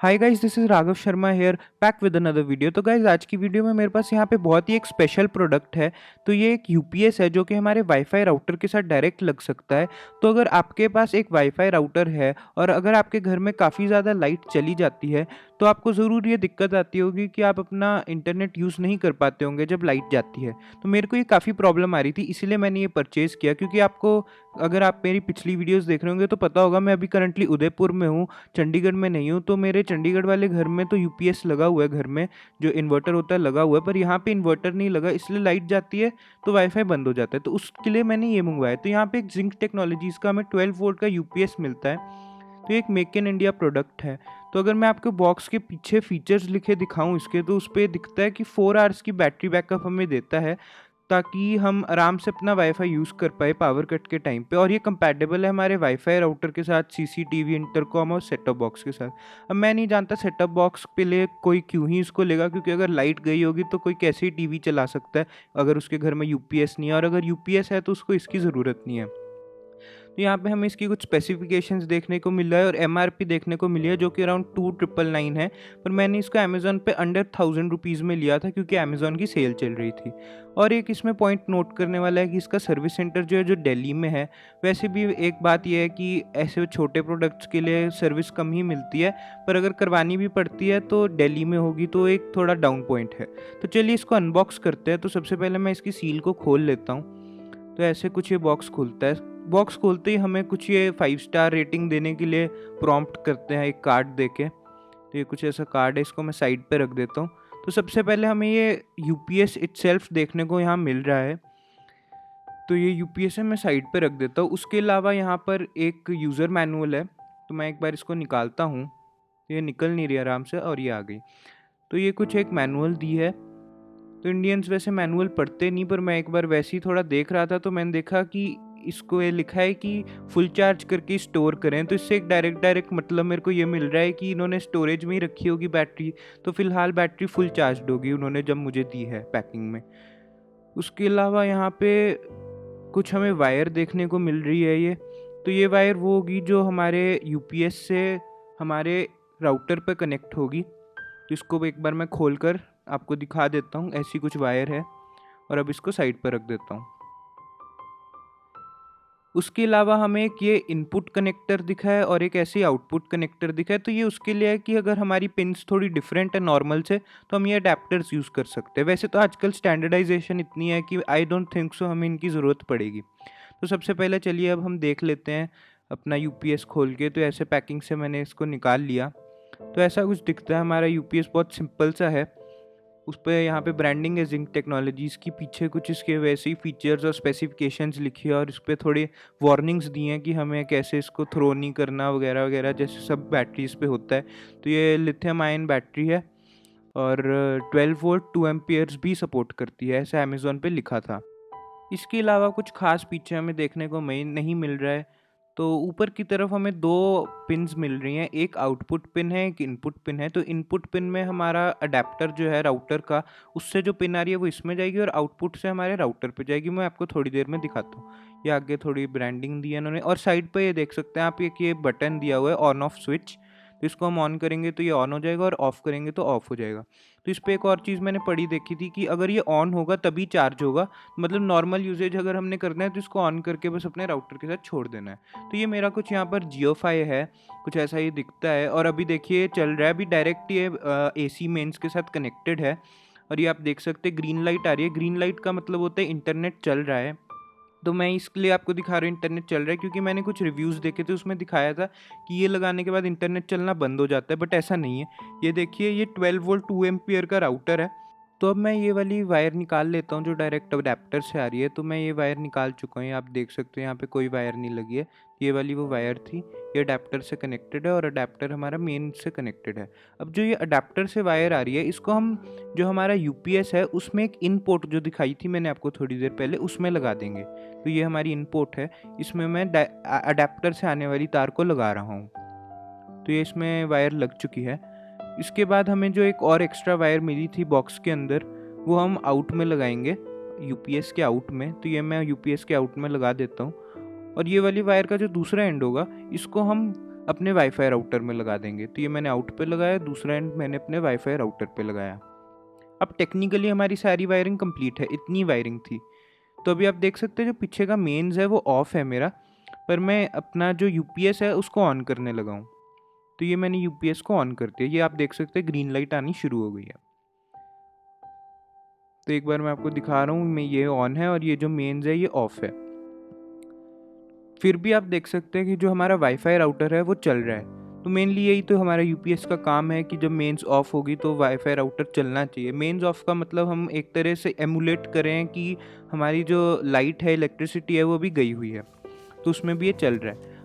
Hi guys, this is Raghav Sharma here back with another video. तो guys, आज की video में मेरे पास यहाँ पे बहुत ही एक स्पेशल प्रोडक्ट है। तो ये एक यूपीएस है जो कि हमारे वाईफाई राउटर के साथ डायरेक्ट लग सकता है। तो अगर आपके पास एक वाईफाई राउटर है और अगर आपके घर में काफ़ी ज़्यादा लाइट चली जाती है तो आपको ज़रूर ये दिक्कत आती होगी कि आप अपना इंटरनेट यूज़ नहीं कर पाते होंगे जब लाइट जाती है। तो मेरे को ये काफ़ी प्रॉब्लम आ रही थी, इसीलिए मैंने ये परचेज़ किया। क्योंकि आपको, अगर आप मेरी पिछली वीडियोस देख रहे होंगे तो पता होगा मैं अभी करंटली उदयपुर में हूँ, चंडीगढ़ में नहीं हूँ। तो मेरे चंडीगढ़ वाले घर में तो यूपीएस लगा हुआ है, घर में जो इन्वर्टर होता है लगा हुआ है, पर यहाँ पे इन्वर्टर नहीं लगा, इसलिए लाइट जाती है तो वाईफाई बंद हो जाता है। तो उसके लिए मैंने ये मंगवाया। तो यहाँ पे एक जिंक टेक्नोलॉजीज़ का हमें 12 वोल्ट का यूपीएस मिलता है। तो ये एक मेक इन इंडिया प्रोडक्ट है। तो अगर मैं आपको बॉक्स के पीछे फीचर्स लिखे दिखाऊं इसके, तो उस पर दिखता है कि 4 आवर्स की बैटरी बैकअप हमें देता है, ताकि हम आराम से अपना वाईफाई यूज़ कर पाए पावर कट के टाइम पे। और ये कंपैटिबल है हमारे वाईफाई राउटर के साथ, सीसीटीवी, इंटरकॉम और सेटअप बॉक्स के साथ। अब मैं नहीं जानता सेटअप बॉक्स पे ले कोई क्यों ही इसको लेगा, क्योंकि अगर लाइट गई होगी तो कोई कैसे ही टीवी चला सकता है अगर उसके घर में यूपीएस नहीं है, और अगर यूपीएस है तो उसको इसकी ज़रूरत नहीं है। तो यहाँ पे हमें इसकी कुछ स्पेसिफिकेशंस देखने को मिल रहा है और एमआरपी देखने को मिली है जो कि अराउंड 2999 है। पर मैंने इसको अमेज़ॉन पे अंडर 1000 रुपीज़ में लिया था, क्योंकि अमेज़ॉन की सेल चल रही थी। और एक इसमें पॉइंट नोट करने वाला है कि इसका सर्विस सेंटर जो है जो दिल्ली में है। वैसे भी एक बात यह है कि ऐसे छोटे प्रोडक्ट्स के लिए सर्विस कम ही मिलती है, पर अगर करवानी भी पड़ती है तो दिल्ली में होगी, तो एक थोड़ा डाउन पॉइंट है। तो चलिए इसको अनबॉक्स करते हैं। तो सबसे पहले मैं इसकी सील को खोल लेता हूँ। तो ऐसे कुछ ये बॉक्स खुलता है। बॉक्स खोलते ही हमें कुछ ये 5 स्टार रेटिंग देने के लिए प्रॉम्प्ट करते हैं एक कार्ड देके। तो ये कुछ ऐसा कार्ड है, इसको मैं साइड पे रख देता हूँ। तो सबसे पहले हमें ये यूपीएस इटसेल्फ देखने को यहाँ मिल रहा है। तो ये यूपीएस है, मैं साइड पे रख देता हूँ। उसके अलावा यहाँ पर एक यूज़र मैनुअल है। तो मैं एक बार इसको निकालता हूँ। तो ये निकल नहीं रही आराम से, और ये आ गई। तो ये कुछ एक मैनुअल दी है। तो इंडियंस वैसे मैनुअल पढ़ते नहीं, पर मैं एक बार वैसे ही थोड़ा देख रहा था तो मैंने देखा कि इसको ये लिखा है कि फुल चार्ज करके स्टोर करें। तो इससे एक डायरेक्ट मतलब मेरे को ये मिल रहा है कि इन्होंने स्टोरेज में ही रखी होगी बैटरी। तो फिलहाल बैटरी फुल चार्ज होगी उन्होंने जब मुझे दी है पैकिंग में। उसके अलावा यहाँ पे कुछ हमें वायर देखने को मिल रही है। ये तो ये वायर वो होगी जो हमारे यूपीएस से हमारे राउटर पे कनेक्ट होगी। तो इसको एक बार मैं खोल कर आपको दिखा देता हूँ। ऐसी कुछ वायर है, और अब इसको साइड पर रख देता हूँ। उसके अलावा हमें एक ये इनपुट कनेक्टर दिखा है और एक ऐसी आउटपुट कनेक्टर दिखा है। तो ये उसके लिए है कि अगर हमारी पिन्स थोड़ी डिफरेंट है नॉर्मल से, तो हम ये अडेप्टर्स यूज़ कर सकते हैं। वैसे तो आजकल स्टैंडर्डाइजेशन इतनी है कि आई डोंट थिंक सो हमें इनकी ज़रूरत पड़ेगी। तो सबसे पहले चलिए अब हम देख लेते हैं अपना यूपीएस खोल के। तो ऐसे पैकिंग से मैंने इसको निकाल लिया। तो ऐसा कुछ दिखता है हमारा यूपीएस, बहुत सिंपल सा है। उस पर यहाँ पे ब्रांडिंग है जिंक टेक्नोलॉजीज़ की, पीछे कुछ इसके वैसे ही फीचर्स और स्पेसिफिकेशंस लिखी है, और इस पर थोड़े वार्निंग्स दी हैं कि हमें कैसे इसको थ्रो नहीं करना वगैरह वगैरह, जैसे सब बैटरीज पे होता है। तो ये लिथियम आयन बैटरी है और 12 वोल्ट 2 एम्पियर्स भी सपोर्ट करती है, ऐसा अमेज़ॉन पे लिखा था। इसके अलावा कुछ खास पीछे हमें देखने को नहीं मिल रहा है। तो ऊपर की तरफ हमें 2 पिन्स मिल रही हैं, एक आउटपुट पिन है, एक इनपुट पिन है। तो इनपुट पिन में हमारा अडेप्टर जो है राउटर का, उससे जो पिन आ रही है वो इसमें जाएगी, और आउटपुट से हमारे राउटर पे जाएगी। मैं आपको थोड़ी देर में दिखाता हूँ। ये आगे थोड़ी ब्रांडिंग दी है इन्होंने, और साइड पे ये देख सकते हैं आप, एक ये बटन दिया हुआ है ऑन ऑफ स्विच। तो इसको हम ऑन करेंगे तो ये ऑन हो जाएगा, और ऑफ़ करेंगे तो ऑफ़ हो जाएगा। तो इस पर एक और चीज़ मैंने पढ़ी देखी थी कि अगर ये ऑन होगा तभी चार्ज होगा। मतलब नॉर्मल यूजेज अगर हमने करना है तो इसको ऑन करके बस अपने राउटर के साथ छोड़ देना है। तो ये मेरा कुछ यहाँ पर जियोफाई है, कुछ ऐसा ही दिखता है। और अभी देखिए चल रहा है, अभी डायरेक्ट ये एसी मेंस के साथ कनेक्टेड है। और ये आप देख सकते हैं ग्रीन लाइट आ रही है। ग्रीन लाइट का मतलब होता है इंटरनेट चल रहा है। तो मैं इसके लिए आपको दिखा रहा हूँ इंटरनेट चल रहा है, क्योंकि मैंने कुछ रिव्यूज़ देखे थे, उसमें दिखाया था कि ये लगाने के बाद इंटरनेट चलना बंद हो जाता है, बट ऐसा नहीं है। ये देखिए, ये 12 वोल्ट 2 एम्पियर का राउटर है। तो अब मैं ये वाली वायर निकाल लेता हूँ जो डायरेक्ट अडेप्टर से आ रही है। तो मैं ये वायर निकाल चुका हूँ, आप देख सकते हैं यहाँ पे कोई वायर नहीं लगी है। ये वाली वो वायर थी, ये अडेप्टर से कनेक्टेड है, और अडेप्टर हमारा मेन से कनेक्टेड है। अब जो ये अडेप्टर से वायर आ रही है, इसको हम, जो हमारा यूपीएस है उसमें एक इन पोर्ट जो दिखाई थी मैंने आपको थोड़ी देर पहले, उसमें लगा देंगे। तो ये हमारी इन पोर्ट है, इसमें मैं अडेप्टर से आने वाली तार को लगा रहा हूँ। तो ये इसमें वायर लग चुकी है। इसके बाद हमें जो एक और एक्स्ट्रा वायर मिली थी बॉक्स के अंदर, वो हम आउट में लगाएंगे, यूपीएस के आउट में। तो ये मैं यूपीएस के आउट में लगा देता हूँ। और ये वाली वायर का जो दूसरा एंड होगा, इसको हम अपने वाईफाई राउटर में लगा देंगे। तो ये मैंने आउट पे लगाया, दूसरा एंड मैंने अपने वाईफाई राउटर पे लगाया। अब टेक्निकली हमारी सारी वायरिंग कंप्लीट है, इतनी वायरिंग थी। तो अभी आप देख सकते हैं जो पीछे का मेन्स है वो ऑफ है मेरा, पर मैं अपना जो यूपीएस है उसको ऑन करने लगा हूँ। तो ये मैंने यूपीएस को ऑन कर दिया, ये आप देख सकते हैं ग्रीन लाइट आनी शुरू हो गई है। तो एक बार मैं आपको दिखा रहा हूँ, मैं ये ऑन है और ये जो मेन्स है ये ऑफ है। फिर भी आप देख सकते हैं कि जो हमारा वाईफाई राउटर है वो चल रहा है। तो मेनली यही तो हमारा यूपीएस का काम है कि जब मेंस ऑफ होगी तो वाईफाई राउटर चलना चाहिए। मेंस ऑफ का मतलब हम एक तरह से एमुलेट करें कि हमारी जो लाइट है, इलेक्ट्रिसिटी है, वो भी गई हुई है, तो उसमें भी ये चल रहा है।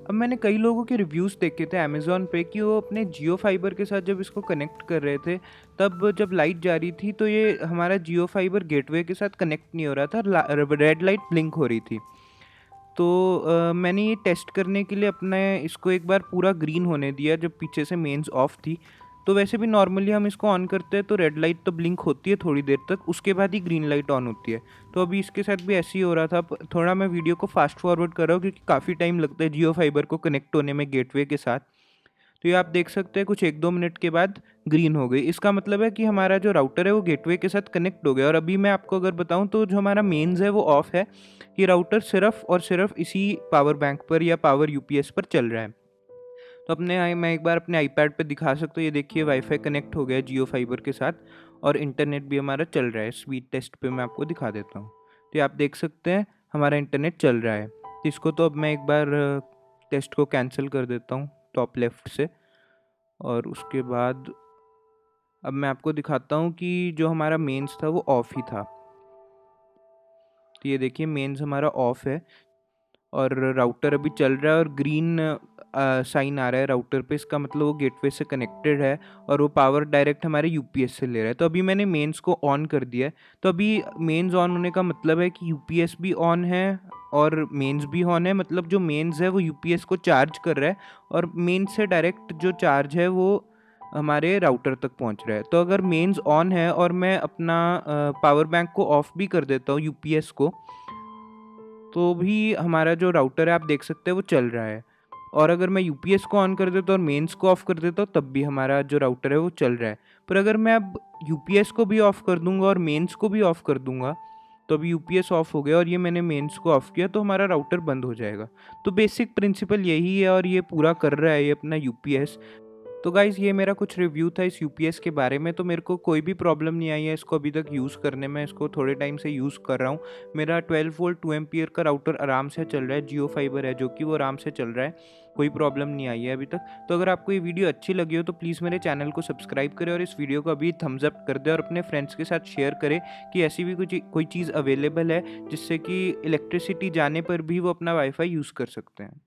अब मैंने कई लोगों के रिव्यूज़ देखे थे अमेज़ॉन पे कि वो अपने जियो फाइबर के साथ जब इसको कनेक्ट कर रहे थे, तब जब लाइट जा रही थी तो ये हमारा जियो फाइबर गेटवे के साथ कनेक्ट नहीं हो रहा था, रेड लाइट ब्लिंक हो रही थी। तो मैंने ये टेस्ट करने के लिए अपने इसको एक बार पूरा ग्रीन होने दिया जब पीछे से मेंस ऑफ थी। तो वैसे भी नॉर्मली हम इसको ऑन करते हैं तो रेड लाइट तो ब्लिंक होती है थोड़ी देर तक, उसके बाद ही ग्रीन लाइट ऑन होती है। तो अभी इसके साथ भी ऐसे ही हो रहा था। थोड़ा मैं वीडियो को फास्ट फॉरवर्ड कर रहा हूँ क्योंकि काफ़ी टाइम लगता है जियो फाइबर को कनेक्ट होने में गेटवे के साथ। तो ये आप देख सकते हैं कुछ 1-2 मिनट के बाद ग्रीन हो गई। इसका मतलब है कि हमारा जो राउटर है वो गेटवे के साथ कनेक्ट हो गया। और अभी मैं आपको अगर बताऊं तो जो हमारा मेन्स है वो ऑफ है। ये राउटर सिर्फ और सिर्फ इसी पावर बैंक पर या पावर यूपीएस पर चल रहा है। तो मैं एक बार अपने आईपैड पे दिखा सकता हूँ। ये देखिए वाईफाई कनेक्ट हो गया जियो फाइबर के साथ और इंटरनेट भी हमारा चल रहा है। स्पीड टेस्ट पे मैं आपको दिखा देता हूँ। तो ये आप देख सकते हैं हमारा इंटरनेट चल रहा है। तो इसको तो अब मैं एक बार टेस्ट को कैंसिल कर देता हूँ टॉप लेफ्ट से, और उसके बाद अब मैं आपको दिखाता हूँ कि जो हमारा मेंस था वो ऑफ ही था। तो ये देखिए मेंस हमारा ऑफ है और राउटर अभी चल रहा है और ग्रीन साइन आ रहा है राउटर पे। इसका मतलब वो गेटवे से कनेक्टेड है और वो पावर डायरेक्ट हमारे यूपीएस से ले रहा है। तो अभी मैंने मेंस को ऑन कर दिया है। तो अभी मेंस ऑन होने का मतलब है कि यूपीएस भी ऑन है और मेंस भी ऑन है। मतलब जो मेंस है वो यूपीएस को चार्ज कर रहा है और मेंस से डायरेक्ट जो चार्ज है वो हमारे राउटर तक पहुंच रहा है। तो अगर मेंस ऑन है और मैं अपना पावर बैंक को ऑफ भी कर देता हूँ यूपीएस को, तो भी हमारा जो राउटर है आप देख सकते हैं वो चल रहा है। और अगर मैं यूपीएस को ऑन कर देता हूँ और मेंस को ऑफ कर देता हूँ तब भी हमारा जो राउटर है वो चल रहा है। पर अगर मैं अब यूपीएस को भी ऑफ कर दूंगा और मेंस को भी ऑफ कर दूंगा तो अभी यूपीएस ऑफ हो गया और ये मैंने मेंस को ऑफ किया तो हमारा राउटर बंद हो जाएगा। तो बेसिक प्रिंसिपल यही है और ये पूरा कर रहा है ये अपना यूपीएस। तो गाइज़ ये मेरा कुछ रिव्यू था इस यूपीएस के बारे में। तो मेरे को कोई भी प्रॉब्लम नहीं आई है इसको अभी तक यूज़ करने में। इसको थोड़े टाइम से यूज़ कर रहा हूँ। मेरा 12 वोल्ट 2 एम्पियर का राउटर आराम से चल रहा है, जियो फाइबर है जो कि वो आराम से चल रहा है, कोई प्रॉब्लम नहीं आई है अभी तक। तो अगर आपको ये वीडियो अच्छी लगी हो तो प्लीज़ मेरे चैनल को सब्सक्राइब करें और इस वीडियो को अभी थम्स अप कर दें और अपने फ्रेंड्स के साथ शेयर करें कि ऐसी भी कोई चीज़ अवेलेबल है जिससे कि इलेक्ट्रिसिटी जाने पर भी वो अपना वाईफाई यूज़ कर सकते हैं।